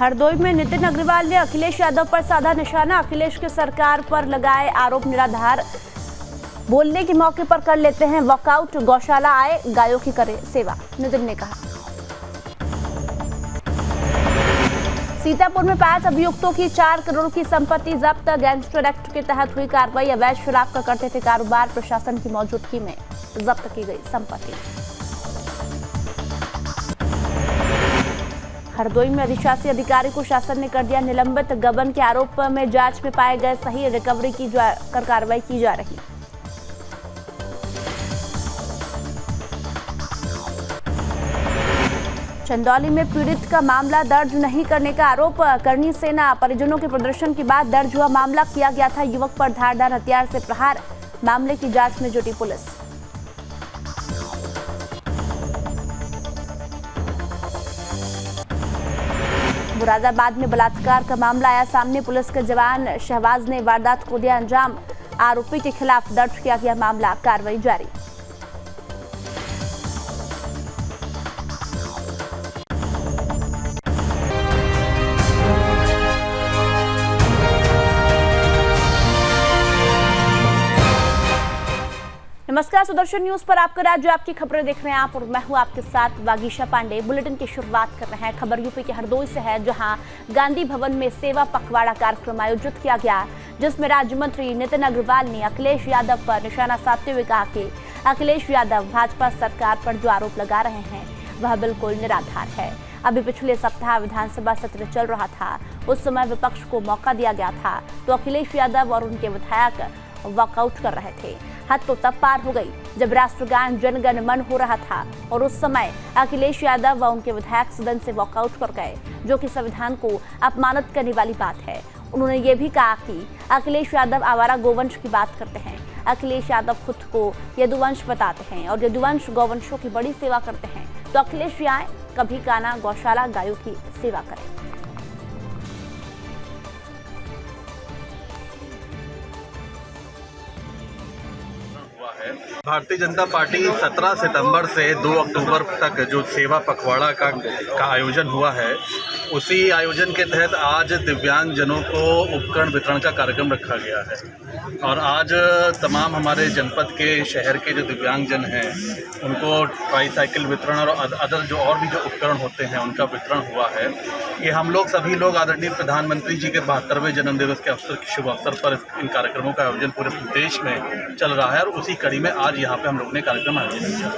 हरदोई में नितिन अग्रवाल ने अखिलेश यादव पर साधा निशाना। अखिलेश की सरकार पर लगाए आरोप निराधार, बोलने के मौके पर कर लेते हैं वॉकआउट, गौशाला आए गायों की करे सेवा, नितिन ने कहा। सीतापुर में 5 अभियुक्तों की 4 करोड़ की संपत्ति जब्त। गैंगस्टर एक्ट के तहत हुई कार्रवाई। अवैध शराब का करते थे कारोबार, प्रशासन की मौजूदगी में जब्त की गई संपत्ति। हरदोई में अधिशासी अधिकारी को शासन ने कर दिया निलंबित। गबन के आरोप में जांच में पाए गए सही, रिकवरी की कर कार्रवाई की जा रही। चंदौली में पीड़ित का मामला दर्ज नहीं करने का आरोप। करनी सेना परिजनों के प्रदर्शन के बाद दर्ज हुआ मामला। किया गया था युवक पर धारदार हथियार से प्रहार। मामले की जांच में जुटी पुलिस। मुरादाबाद में बलात्कार का मामला आया सामने। पुलिस के जवान शहबाज ने वारदात को दिया अंजाम। आरोपी के खिलाफ दर्ज किया गया मामला, कार्रवाई जारी। नमस्कार, सुदर्शन न्यूज पर आपका राज्य, आपकी खबरें देख रहे हैं आप और मैं हूं आपके साथ वागीशा पांडे। बुलेटिन की शुरुआत कर रहे हैं। खबर यूपी के हरदोई से है, जहां गांधी भवन में सेवा पखवाड़ा कार्यक्रम आयोजित किया गया, जिसमें राज्य मंत्री नितिन अग्रवाल ने अखिलेश यादव पर निशाना साधते हुए कहा कि अखिलेश यादव भाजपा सरकार पर जो आरोप लगा रहे हैं वह बिल्कुल निराधार है। अभी पिछले सप्ताह विधानसभा सत्र चल रहा था, उस समय विपक्ष को मौका दिया गया था तो अखिलेश यादव और उनके विधायक वॉकआउट कर रहे थे। हद तो तब पार हो गई जब राष्ट्रगान जन गण मन हो रहा था और उस समय अखिलेश यादव व उनके विधायक सदन से वॉकआउट कर गए, जो कि संविधान को अपमानित करने वाली बात है। उन्होंने ये भी कहा कि अखिलेश यादव आवारा गोवंश की बात करते हैं। अखिलेश यादव खुद को यदुवंश बताते हैं और यदुवंश गौवंशों की बड़ी सेवा करते हैं, तो अखिलेश आए कभी काना गौशाला गायों की सेवा करें। भारतीय जनता पार्टी 17 सितंबर से 2 अक्टूबर तक जो सेवा पखवाड़ा का आयोजन हुआ है, उसी आयोजन के तहत आज दिव्यांगजनों को उपकरण वितरण का कार्यक्रम रखा गया है। और आज तमाम हमारे जनपद के शहर के जो दिव्यांगजन हैं उनको ट्राईसाइकिल वितरण और अदर जो और भी जो उपकरण होते हैं उनका वितरण हुआ है। ये हम लोग सभी लोग आदरणीय प्रधानमंत्री जी के 72वें जन्मदिवस के शुभ अवसर पर इन कार्यक्रमों का आयोजन पूरे देश में चल रहा है और उसी कड़ी में आज यहाँ पे हम लोग ने कार्यक्रम आयोजित किया।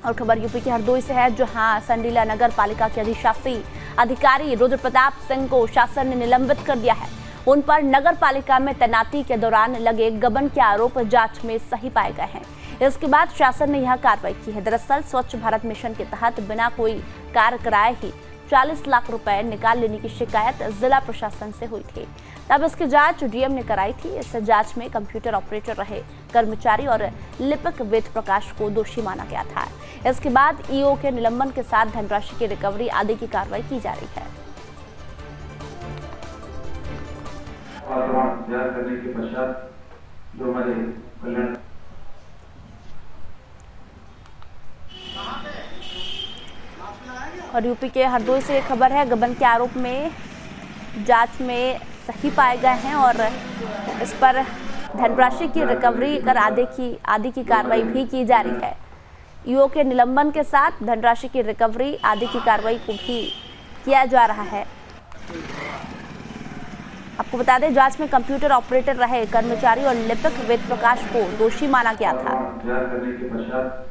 और खबर यूपी के हरदोई से है, जहां संडीला नगर पालिका के अधिशासी अधिकारी रुद्र प्रताप सिंह को शासन ने निलंबित कर दिया है। उन पर नगर पालिका में तैनाती के दौरान लगे गबन के आरोप जांच में सही पाए गए हैं। इसके बाद शासन ने यह कार्रवाई की है। दरअसल स्वच्छ भारत मिशन के तहत बिना कोई कार्य कराए ही 40 लाख रुपए निकाल लेने की शिकायत जिला प्रशासन से हुई थी। तब इसकी जांच डीएम ने कराई थी। इस जांच में कंप्यूटर ऑपरेटर रहे कर्मचारी और लिपिक वेद प्रकाश को दोषी माना गया था। इसके बाद ईओ के निलंबन के साथ धनराशि की रिकवरी आदि की कार्रवाई की जा रही है। करने के पश्चात जो हमारे कल्याण और यूपी के हरदोई से खबर है, गबन के आरोप में जांच में सही पाए गए हैं और इस पर धनराशि की रिकवरी कर आदि की कार्रवाई भी की जा रही है। ईओ के निलंबन के साथ धनराशि की रिकवरी आदि की कार्रवाई को भी किया जा रहा है। आपको बता दें, जांच में कंप्यूटर ऑपरेटर रहे कर्मचारी और लिपिक वेद प्रकाश को दोषी माना गया था। करने के पश्चात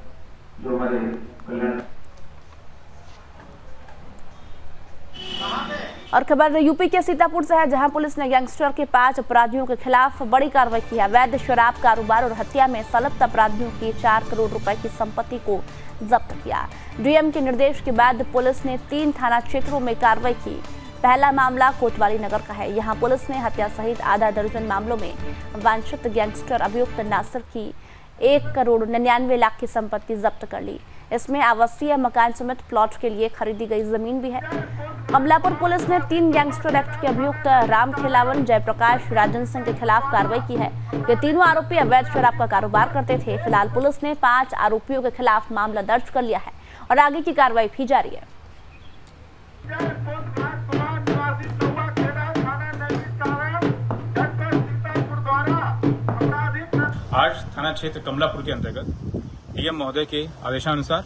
जो हमारे कल्याण और खबर यूपी के सीतापुर से है, जहां पुलिस ने गैंगस्टर के 5 अपराधियों के खिलाफ बड़ी कार्रवाई की है। अवैध शराब कारोबार और हत्या में संलिप्त अपराधियों की 4 करोड़ रुपए की संपत्ति को जब्त किया। डीएम के निर्देश के बाद पुलिस ने 3 थाना क्षेत्रों में कार्रवाई की। पहला मामला कोतवाली नगर का है। यहां पुलिस ने हत्या सहित आधा दर्जन मामलों में वांछित गैंगस्टर अभियुक्त नासिर की 1 करोड़ 99 लाख की संपत्ति जब्त कर ली। इसमें आवासीय मकान समेत प्लॉट के लिए खरीदी गई जमीन भी है। कमलापुर पुलिस ने 3 गैंगस्टर एक्ट के अभियुक्त राम खेलावन, जयप्रकाश, राजन सिंह के खिलाफ कार्रवाई की है। ये तीनों आरोपी अवैध शराब का कारोबार करते थे। फिलहाल पुलिस ने 5 आरोपियों के खिलाफ मामला दर्ज कर लिया है और आगे की कार्रवाई भी जारी है। आज थाना क्षेत्र कमलापुर के अंतर्गत डीएम महोदय के आदेशानुसार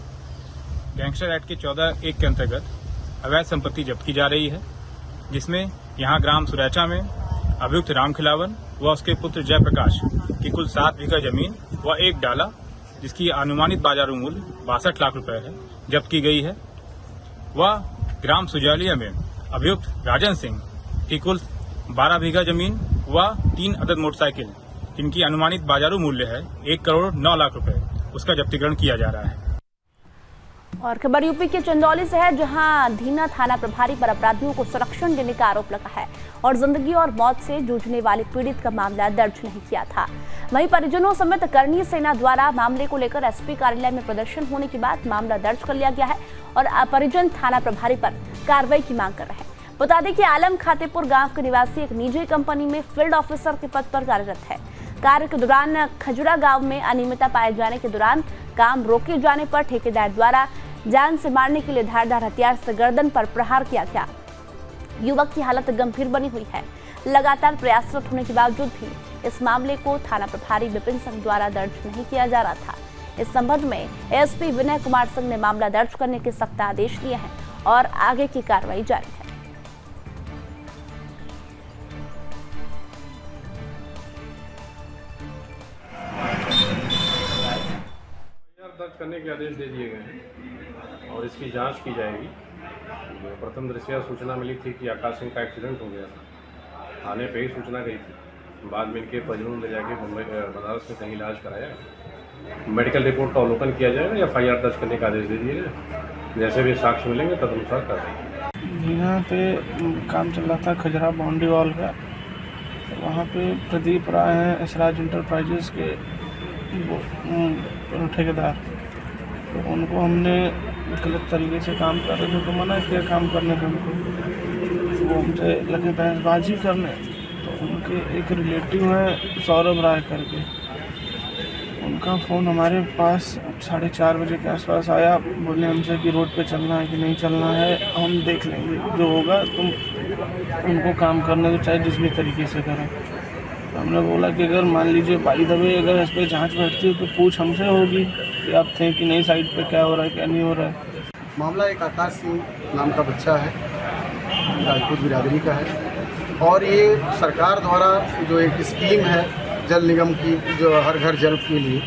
गैंगस्टर एक्ट के 14(1) के अंतर्गत अवैध संपत्ति जब्त की जा रही है, जिसमें यहां ग्राम सुरैचा में अभियुक्त राम खिलावन व उसके पुत्र जयप्रकाश की कुल 7 बीघा जमीन व 1 डाला, जिसकी अनुमानित बाजार मूल्य 62 लाख रुपए है, जब्त की गई है। वह ग्राम सुजालिया में अभियुक्त राजन सिंह की कुल 12 बीघा जमीन व 3 अदद मोटरसाइकिल, जिनकी अनुमानित बाजारू मूल्य है 1 करोड़ 9 लाख रुपए, उसका जब्तीकरण किया जा रहा है। और खबर यूपी के चंदौली से है, जहां धीना थाना प्रभारी पर अपराधियों को संरक्षण देने का आरोप लगा है और जिंदगी और मौत से जूझने वाले पीड़ित का मामला दर्ज नहीं किया था। वहीं परिजनों समेत करणी सेना द्वारा मामले को लेकर एसपी कार्यालय में प्रदर्शन होने के बाद मामला दर्ज कर लिया गया है और परिजन थाना प्रभारी पर कार्रवाई की मांग कर रहे हैं। बता दें कि आलम खातेपुर गांव के निवासी एक निजी कंपनी में फील्ड ऑफिसर के पद पर कार्यरत है। कार्य के दौरान खजुरा गांव में अनियमितता पाए जाने के दौरान काम रोके जाने पर ठेकेदार द्वारा जान से मारने के लिए धारदार हथियार से गर्दन पर प्रहार किया गया। युवक की हालत गंभीर बनी हुई है। लगातार प्रयासरत होने के बावजूद भी इस मामले को थाना प्रभारी विपिन सिंह द्वारा दर्ज नहीं किया जा रहा था। इस संबंध में एसपी विनय कुमार सिंह ने मामला दर्ज करने के सख्त आदेश दिए हैं और आगे की कार्रवाई जारी है। दर्ज करने के आदेश दे दिए गए हैं और इसकी जांच की जाएगी। प्रथम दृष्टया सूचना मिली थी कि आकाश सिंह का एक्सीडेंट हो गया था, थाने पे ही सूचना गई थी। बाद में इनके परिजनों ले जाके मुंबई बनारस में कहीं इलाज कराया। मेडिकल रिपोर्ट का अवलोकन किया जाएगा, FIR दर्ज करने का आदेश दे दिए गए। जैसे भी साक्ष्य मिलेंगे तदनुसार कार्रवाई। यहाँ पे काम चल रहा था खजरा बाउंड्री वॉल का, वहाँ पे प्रदीप राय हैं एसराज इंटरप्राइजेस के ठेकेदार, तो उनको हमने गलत तरीके से काम कर रहे थे तो मना किया काम करने से उनको। वो हमसे लगे बहसबाजी करने, तो उनके एक रिलेटिव हैं सौरभ राय करके, उनका फ़ोन हमारे पास 4:30 बजे के आसपास आया। बोले हमसे कि रोड पे चलना है कि नहीं चलना है, हम देख लेंगे जो होगा, तुम उनको काम करने दो चाहे जिस भी तरीके से करें। हमने बोला कि अगर मान लीजिए बाई द वे अगर इस पर जाँच बैठती है तो पूछ हमसे होगी कि आप थे कि नहीं, साइड पे क्या हो रहा है क्या नहीं हो रहा है। मामला एक आकाश सिंह नाम का बच्चा है, राजपूत बिरादरी का है, और ये सरकार द्वारा जो एक स्कीम है जल निगम की, जो हर घर जल के लिए,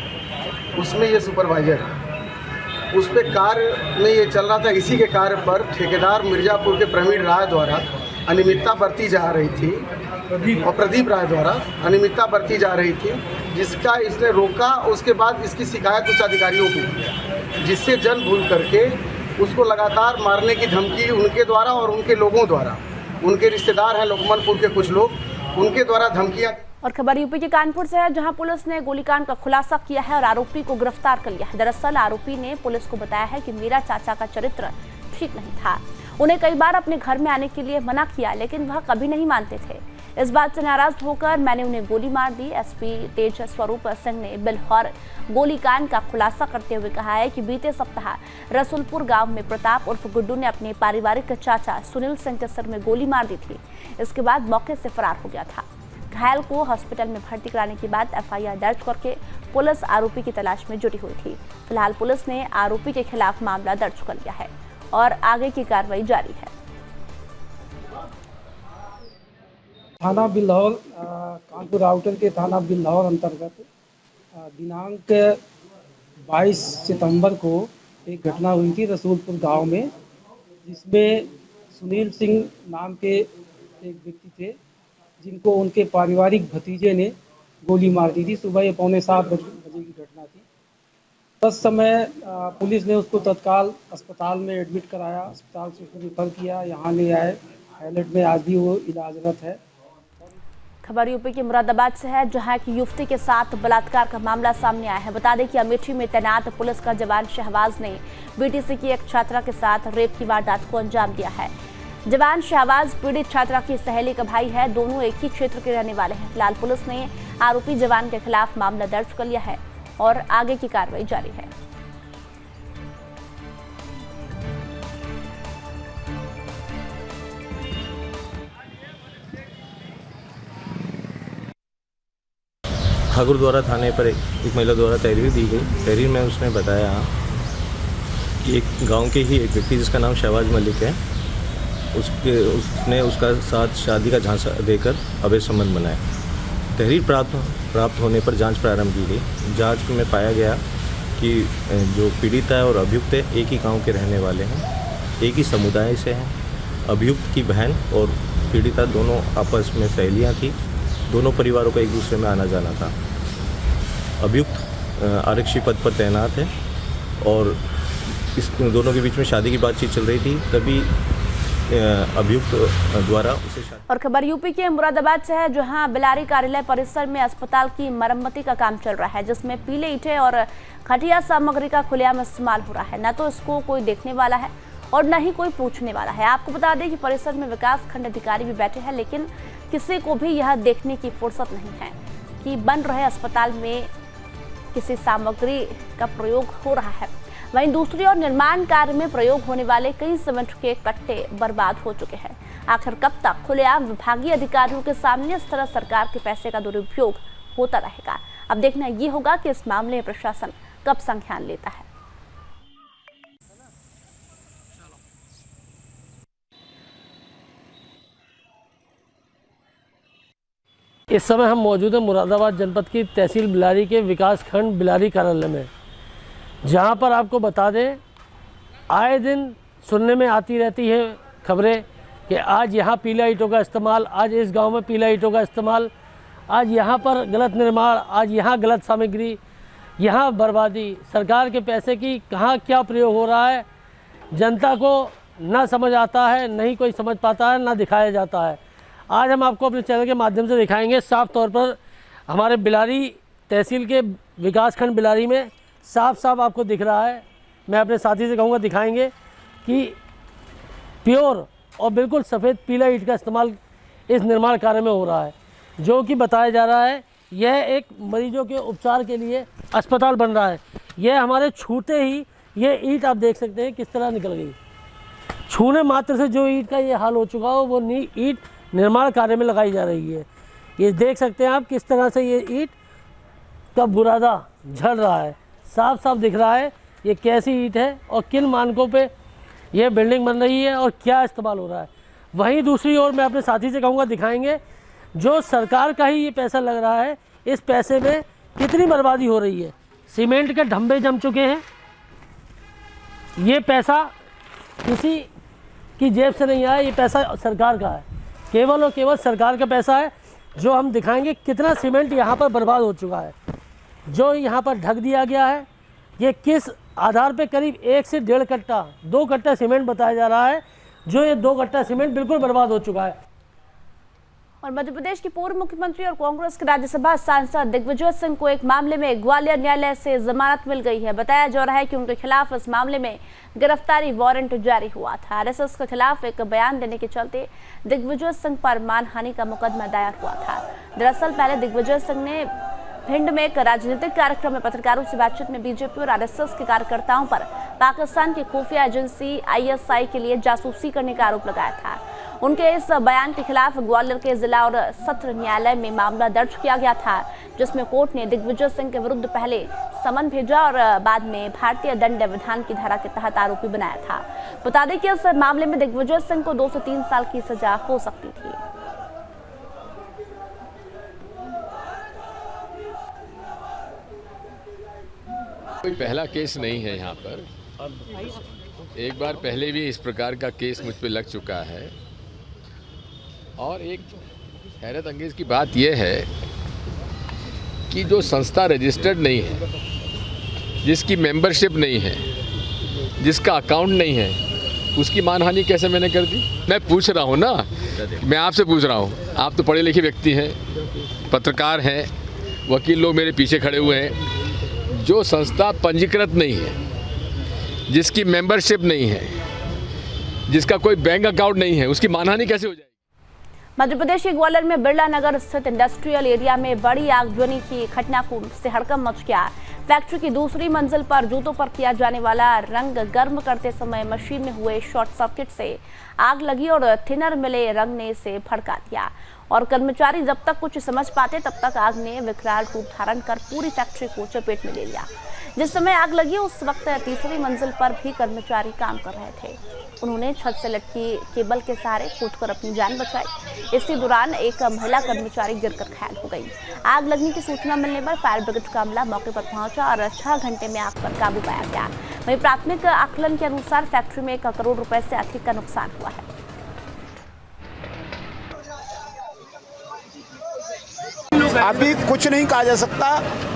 उसमें ये सुपरवाइजर है। उस पर कार्य में ये चल रहा था। इसी के कार्य पर ठेकेदार मिर्ज़ापुर के प्रवीण राय द्वारा अनियमितता बरती जा रही थी और प्रदीप राय द्वारा अनियमितता बरती जा रही थी, जिसका इसने रोका। उसके बाद इसकी शिकायत उच्च अधिकारियों को किया, जिससे जन भूल करके उसको लगातार मारने की धमकी उनके द्वारा और उनके लोगों द्वारा, उनके रिश्तेदार हैं लोकमनपुर के कुछ लोग, उनके द्वारा धमकियाँ। और खबर यूपी के कानपुर से है, जहां पुलिस ने गोलीकांड का खुलासा किया है और आरोपी को गिरफ्तार कर लिया है। दरअसल आरोपी ने पुलिस को बताया है कि मेरा चाचा का चरित्र ठीक नहीं था, उन्हें कई बार अपने घर में आने के लिए मना किया, लेकिन वह कभी नहीं मानते थे। इस बात से नाराज होकर मैंने उन्हें गोली मार दी। एसपी तेज स्वरूप सिंह ने बिल्हौर गोलीकांड का खुलासा करते हुए कहा है कि बीते सप्ताह रसूलपुर गांव में प्रताप उर्फ गुड्डू ने अपने पारिवारिक चाचा सुनील सिंह के सिर में गोली मार दी थी। इसके बाद मौके से फरार हो गया था। घायल को हॉस्पिटल में भर्ती कराने के बाद FIR दर्ज करके पुलिस आरोपी की तलाश में जुटी हुई थी। फिलहाल पुलिस ने आरोपी के खिलाफ मामला दर्ज कर लिया है और आगे की कार्रवाई जारी है। थाना बिल्हौर, कानपुर आउटर के थाना बिल्हौर अंतर्गत दिनांक 22 सितंबर को एक घटना हुई थी रसूलपुर गांव में, जिसमें सुनील सिंह नाम के एक व्यक्ति थे, जिनको उनके पारिवारिक भतीजे ने गोली मार दी थी। सुबह ये 6:45 बजे की घटना थी। तस समय पुलिस ने उसको तत्काल अस्पताल में एडमिट कराया, अस्पताल से उसको रिफर किया, यहाँ ले आए हाईलाइट में, आज भी वो इलाजरत है। खबर यूपी के मुरादाबाद से है, जहां एक युवती के साथ बलात्कार का मामला सामने आया है। बता दें कि अमेठी में तैनात पुलिस का जवान शहबाज ने BTC की एक छात्रा के साथ रेप की वारदात को अंजाम दिया है। जवान शहबाज पीड़ित छात्रा की सहेली का भाई है, दोनों एक ही क्षेत्र के रहने वाले हैं। फिलहाल पुलिस ने आरोपी जवान के खिलाफ मामला दर्ज कर लिया है और आगे की कार्रवाई जारी है। ठाकुरद्वारा थाने पर एक महिला द्वारा तहरीर दी गई। तहरीर में उसने बताया कि एक गांव के ही एक व्यक्ति जिसका नाम शहबाज मलिक है, उसने उसका साथ शादी का झांसा देकर अवैध संबंध बनाया। तहरीर प्राप्त होने पर जांच प्रारंभ की गई। जांच में पाया गया कि जो पीड़िता है और अभियुक्त है एक ही गांव के रहने वाले हैं, एक ही समुदाय से हैं। अभियुक्त की बहन और पीड़िता दोनों आपस में सहेलियां थी। दोनों परिवारों का एक दूसरे में आना जाना था। अभियुक्त आरक्षी पद पर तैनात है और इस दोनों के बीच में शादी की बातचीत चल रही थी। तभी अभियुक्त द्वारा उसे और खबर यूपी के मुरादाबाद से है, जहां बिलारी कार्यालय परिसर में अस्पताल की मरम्मती का काम चल रहा है, जिसमें पीले ईंटें और खटिया सामग्री का खुलेआम इस्तेमाल हो रहा है। न तो इसको कोई देखने वाला है और न ही कोई पूछने वाला है। आपको बता दें कि परिसर में विकास खंड अधिकारी भी बैठे हैं, लेकिन किसी को भी यह देखने की फुर्सत नहीं है कि बन रहे अस्पताल में किसी सामग्री का प्रयोग हो रहा है। वहीं दूसरी ओर निर्माण कार्य में प्रयोग होने वाले कई सीमेंट के कट्टे बर्बाद हो चुके हैं। आखिर कब तक खुलेआम विभागीय अधिकारियों के सामने इस तरह सरकार के पैसे का दुरुपयोग होता रहेगा? अब देखना ये होगा कि इस मामले में प्रशासन कब संज्ञान लेता है। इस समय हम मौजूद हैं मुरादाबाद जनपद की तहसील बिलारी के विकास खंड बिलारी कार्यालय में, जहां पर आपको बता दें आए दिन सुनने में आती रहती है खबरें कि आज यहाँ पीला ईंटों का इस्तेमाल, आज इस गांव में पीला ईंटों का इस्तेमाल, आज यहाँ पर गलत निर्माण, आज यहाँ गलत सामग्री, यहाँ बर्बादी। सरकार के पैसे की कहाँ क्या प्रयोग हो रहा है जनता को ना समझ आता है, नहीं कोई समझ पाता है, ना दिखाया जाता है। आज हम आपको अपने चैनल के माध्यम से दिखाएंगे। साफ तौर पर हमारे बिलारी तहसील के विकास खंड बिलारी में साफ आपको दिख रहा है। मैं अपने साथी से कहूँगा दिखाएंगे कि प्योर और बिल्कुल सफ़ेद पीला ईंट का इस्तेमाल इस निर्माण कार्य में हो रहा है, जो कि बताया जा रहा है यह एक मरीजों के उपचार के लिए अस्पताल बन रहा है। यह हमारे छूते ही ये ईंट आप देख सकते हैं किस तरह निकल गई। छूने मात्र से जो ईंट का ये हाल हो चुका हो, वो ईंट निर्माण कार्य में लगाई जा रही है। ये देख सकते हैं आप किस तरह से ये ईंट का बुरादा झड़ रहा है। साफ दिख रहा है ये कैसी ईंट है और किन मानकों पे ये बिल्डिंग बन रही है और क्या इस्तेमाल हो रहा है। वहीं दूसरी ओर मैं अपने साथी से कहूँगा दिखाएंगे जो सरकार का ही ये पैसा लग रहा है, इस पैसे में कितनी बर्बादी हो रही है। सीमेंट के ढंबे जम चुके हैं। ये पैसा किसी की जेब से नहीं आया, ये पैसा सरकार का है, केवल और केवल सरकार का पैसा है। जो हम दिखाएंगे कितना सीमेंट यहाँ पर बर्बाद हो चुका है, जो यहाँ पर ढक दिया गया है। ये किस आधार पे करीब 1 से 1.5 कट्टा 2 कट्टा सीमेंट बताया जा रहा है, जो ये 2 कट्टा सीमेंट बिल्कुल बर्बाद हो चुका है। और मध्य प्रदेश के पूर्व मुख्यमंत्री और कांग्रेस के राज्यसभा सांसद दिग्विजय सिंह को एक मामले में ग्वालियर न्यायालय से जमानत मिल गई है। बताया जा रहा है कि उनके खिलाफ इस मामले में गिरफ्तारी वारंट जारी हुआ था। आरएसएस के खिलाफ एक बयान देने के चलते दिग्विजय सिंह पर मानहानि का मुकदमा दायर हुआ था। दरअसल पहले दिग्विजय सिंह ने भिंड में एक राजनीतिक कार्यक्रम में पत्रकारों से बातचीत में बीजेपी और आरएसएस के कार्यकर्ताओं पर पाकिस्तान की खुफिया एजेंसी आईएसआई के लिए जासूसी करने का आरोप लगाया था। उनके इस बयान के खिलाफ ग्वालियर के जिला और सत्र न्यायालय में मामला दर्ज किया गया था, जिसमें कोर्ट ने दिग्विजय सिंह के विरुद्ध पहले समन भेजा और बाद में भारतीय दंड विधान की धारा के तहत आरोपी बनाया था। बता दें कि इस मामले में दिग्विजय सिंह को 2 से 3 साल की सजा हो सकती थी। कोई पहला केस नहीं है यहाँ पर। एक बार पहले भी इस प्रकार का केस मुझ पे लग चुका है। और एक हैरत अंगेज की बात यह है कि जो संस्था रजिस्टर्ड नहीं है, जिसकी मेंबरशिप नहीं है, जिसका अकाउंट नहीं है, उसकी मानहानि कैसे मैंने कर दी? मैं पूछ रहा हूँ ना, मैं आपसे पूछ रहा हूँ। आप तो पढ़े लिखे व्यक्ति हैं, पत्रकार हैं, वकील लोग मेरे पीछे खड़े हुए हैं। जो संस्था पंजीकृत नहीं है, जिसकी मेंबरशिप नहीं है, जिसका कोई बैंक अकाउंट नहीं है, उसकी मानहानि कैसे हो जाएगी? मध्य प्रदेश के ग्वालियर में बिरला नगर स्थित इंडस्ट्रियल एरिया में बड़ी आगजनी की घटना से हड़कंप मच गया। फैक्ट्री की दूसरी मंजिल पर जूतों पर किया जाने वाला रंग गर्म करते समय मशीन में हुए शॉर्ट सर्किट से आग लगी और थिनर मिले रंग ने इसे भड़का दिया और कर्मचारी जब तक कुछ समझ पाते तब तक आग ने विकराल रूप धारण कर पूरी फैक्ट्री को चपेट में ले लिया। जिस समय आग लगी उस वक्त तीसरी मंजिल पर भी कर्मचारी काम कर रहे थे। उन्होंने छत से लटकी केबल के सहारे कूदकर अपनी जान बचाई। इसी दौरान एक महिला कर्मचारी गिरकर घायल हो गई। आग लगने की सूचना मिलने पर फायर ब्रिगेड का अमला मौके पर पहुंचा और 6 घंटे में आग पर काबू पाया गया। वहीं प्राथमिक आकलन के अनुसार फैक्ट्री में 1 करोड़ रुपए से अधिक का नुकसान हुआ है। अभी कुछ नहीं कहा जा सकता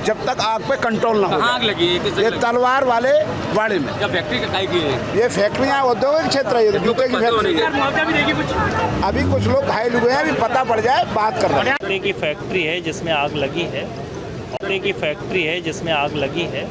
जब तक आग पे कंट्रोल ना हो। आग लगी ये तलवार वाले वाड़े में। क्या फैक्ट्री का काय की है? ये फैक्ट्रियाँ औद्योगिक क्षेत्र है, जूते की फैक्ट्री है। अभी कुछ लोग घायल हुए हैं, अभी पता पड़ जाए बात कर रहे हैं। कपड़े की फैक्ट्री है जिसमें आग लगी है। कपड़े की फैक्ट्री है जिसमें आग लगी है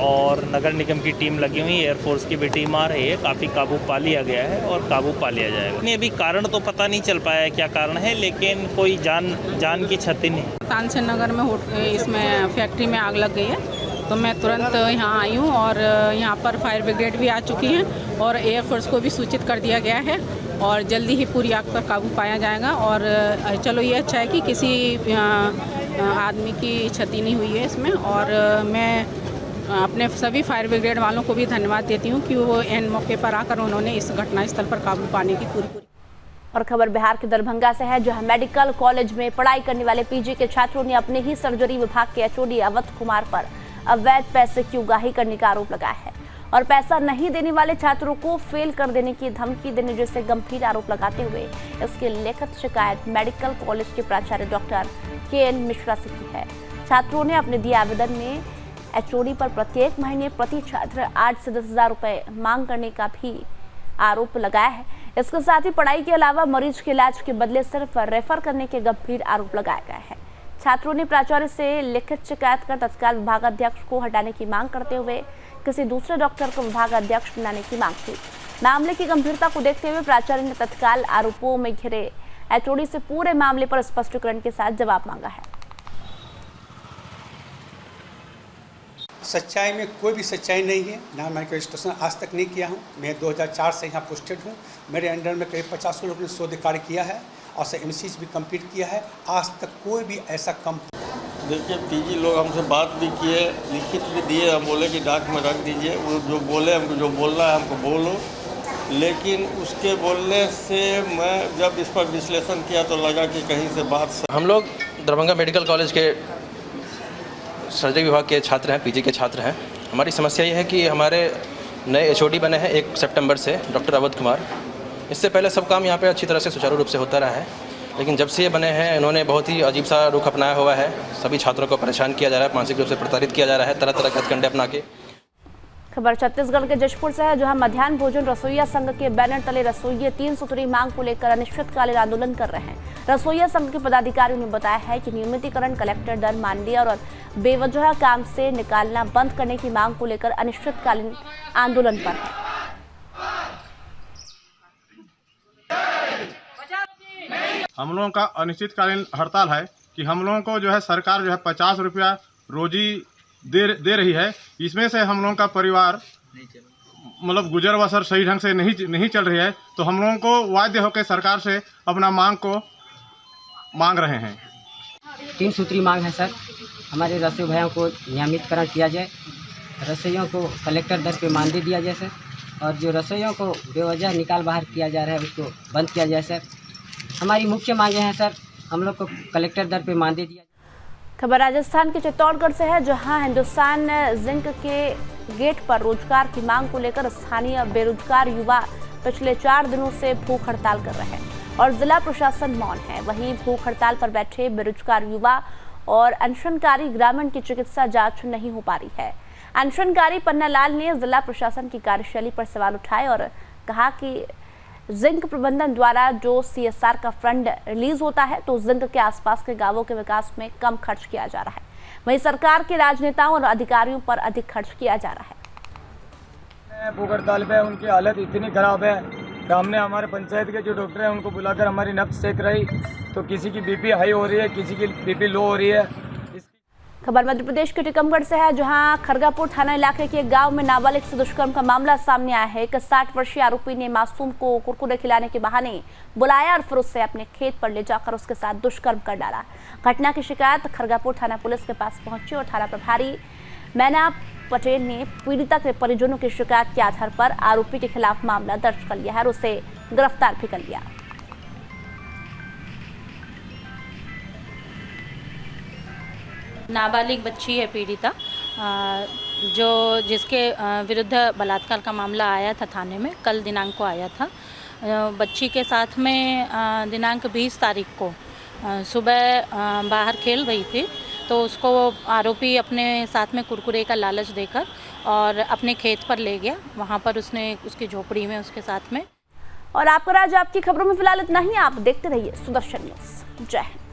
और नगर निगम की टीम लगी हुई, एयरफोर्स की भी टीम आ रही है। काफ़ी काबू पा लिया गया है और काबू पा लिया जाएगा। नहीं, अभी कारण तो पता नहीं चल पाया है क्या कारण है, लेकिन कोई जान की क्षति नहीं। तानसेन नगर में इसमें फैक्ट्री में आग लग गई है तो मैं तुरंत यहाँ आई हूँ और यहाँ पर फायर ब्रिगेड भी आ चुकी है और एयरफोर्स को भी सूचित कर दिया गया है और जल्दी ही पूरी आग पर काबू पाया जाएगा। और चलो ये अच्छा है कि किसी आदमी की क्षति नहीं हुई है इसमें। और मैं अपने सभी फायर ब्रिगेड वालों को भी धन्यवाद देती हूँ कि वो एन मौके पर आकर उन्होंने इस घटनास्थल पर काबू पाने की पूरी। और खबर बिहार के दरभंगा से है, जहां मेडिकल कॉलेज में पढ़ाई करने वाले पीजी के छात्रों ने अपने ही सर्जरी विभाग के एचओडी अवध कुमार पर अवैध पैसे की उगाही करने का आरोप लगाया है और पैसा नहीं देने वाले छात्रों को फेल कर देने की धमकी देने जैसे गंभीर आरोप लगाते हुए इसकी लिखित शिकायत मेडिकल कॉलेज के प्राचार्य डॉक्टर KN मिश्रा से की है। छात्रों ने अपने दिए आवेदन में एचओडी पर प्रत्येक महीने प्रति छात्र 8 से 10 हज़ार रुपए मांग करने का भी आरोप लगाया है। इसके साथ ही पढ़ाई के अलावा मरीज के इलाज के बदले सिर्फ रेफर करने के गंभीर आरोप लगाए गए हैं। छात्रों ने प्राचार्य से लिखित शिकायत कर तत्काल विभागाध्यक्ष को हटाने की मांग करते हुए किसी दूसरे डॉक्टर को विभागाध्यक्ष बनाने की मांग की। मामले की गंभीरता को देखते हुए प्राचार्य ने तत्काल आरोपों में घिरे एचओडी से पूरे मामले पर स्पष्टीकरण के साथ जवाब मांगा है। सच्चाई में कोई भी सच्चाई नहीं है, ना मैं रजिस्ट्रेशन आज तक नहीं किया हूँ। मैं 2004 से यहाँ पोस्टेड हूँ। मेरे अंडर में करीब 50 लोगों ने शोध कार्य किया है और MCs भी कंप्लीट किया है। आज तक कोई भी ऐसा कम। देखिए, पीजी लोग हमसे बात भी किए, लिखित भी दिए। हम बोले कि डाक में रख दीजिए, वो जो बोले हमको जो बोलना है हमको बोलो। लेकिन उसके बोलने से मैं जब इस पर विश्लेषण किया तो लगा कि कहीं से बात। हम लोग दरभंगा मेडिकल कॉलेज के सर्जरी विभाग के छात्र हैं, पीजी के छात्र हैं। हमारी समस्या ये है कि हमारे नए एचओडी बने हैं 1 सितंबर से, डॉक्टर अवध कुमार। इससे पहले सब काम यहाँ पे अच्छी तरह से सुचारू रूप से होता रहा है, लेकिन जब से ये बने हैं इन्होंने बहुत ही अजीब सा रुख अपनाया हुआ है। सभी छात्रों को परेशान किया जा रहा है, मानसिक रूप से प्रताड़ित किया जा रहा है, तरह तरह के हथकंडे अपना के। खबर छत्तीसगढ़ के जशपुर से है, जहां मध्याह्न भोजन रसोइया संघ के बैनर तले रसोइये 3 सूत्री मांग को लेकर अनिश्चितकालीन आंदोलन कर रहे हैं। रसोइया संघ के पदाधिकारियों ने बताया है कि नियमितीकरण, कलेक्टर दर मानदेय और बेवजह काम से निकालना बंद करने की मांग को लेकर अनिश्चितकालीन आंदोलन पर है। हम लोगों का अनिश्चितकालीन हड़ताल है कि हम लोगों को जो है सरकार जो है 50 रुपया रोजी दे रही है। इसमें से हम लोगों का परिवार मतलब गुजर बसर सही ढंग से नहीं चल रही है, तो हम लोगों को बाध्य होकर सरकार से अपना मांग को मांग रहे हैं। 3 सूत्री मांग है सर, हमारे रसोई भाइयों को नियमितकरण किया जाए, रसोइयों को कलेक्टर दर पे मानदेय दिया जाए सर, और जो रसोइयों को बेवजह निकाल बाहर किया जा रहा है उसको बंद किया जाए सर। हमारी मुख्य मांगें हैं सर, हम लोग को कलेक्टर दर पे मानदेय दिया। खबर राजस्थान के चित्तौड़गढ़ से है, जहां हिंदुस्तान जिंक के गेट पर रोजगार की मांग को लेकर स्थानीय बेरोजगार युवा पिछले 4 दिनों से भूख हड़ताल कर रहे हैं और जिला प्रशासन मौन है। वहीं भूख हड़ताल पर बैठे बेरोजगार युवा और अनशनकारी ग्रामीण की चिकित्सा जांच नहीं हो पा रही है। अनशनकारी पन्ना लाल ने जिला प्रशासन की कार्यशैली पर सवाल उठाए और कहा कि जिंक प्रबंधन द्वारा जो CSR का फंड रिलीज होता है तो जिंक के आसपास के गांवों के विकास में कम खर्च किया जा रहा है, वहीं सरकार के राजनेताओं और अधिकारियों पर अधिक खर्च किया जा रहा है। भूख हड़ताल पे उनकी हालत इतनी खराब है कि हमने हमारे पंचायत के जो डॉक्टर हैं उनको बुलाकर हमारी नब्ज चेक कराई तो किसी की BP हाई हो रही है, किसी की BP लो हो रही है। खबर मध्य प्रदेश के टीकमगढ़ से है, जहां खरगापुर थाना इलाके के एक गांव में नाबालिग से दुष्कर्म का मामला सामने आया है। एक 60 वर्षीय आरोपी ने मासूम को कुरकुरे खिलाने के बहाने बुलाया और फिर उससे अपने खेत पर ले जाकर उसके साथ दुष्कर्म कर डाला। घटना की शिकायत खरगापुर थाना पुलिस के पास पहुंची और थाना प्रभारी मैना पटेल ने पीड़िता के परिजनों की शिकायत के आधार पर आरोपी के खिलाफ मामला दर्ज कर लिया है और उसे गिरफ्तार भी कर लिया। नाबालिग बच्ची है पीड़िता, जिसके विरुद्ध बलात्कार का मामला आया था थाने में, कल दिनांक को आया था। बच्ची के साथ में दिनांक 20 तारीख को सुबह बाहर खेल रही थी, तो उसको आरोपी अपने साथ में कुरकुरे का लालच देकर और अपने खेत पर ले गया। वहाँ पर उसने उसकी झोपड़ी में उसके साथ में। और आपका राज्य आपकी खबरों में फिलहाल इतना ही। आप देखते रहिए सुदर्शन न्यूज़। जय हिंद।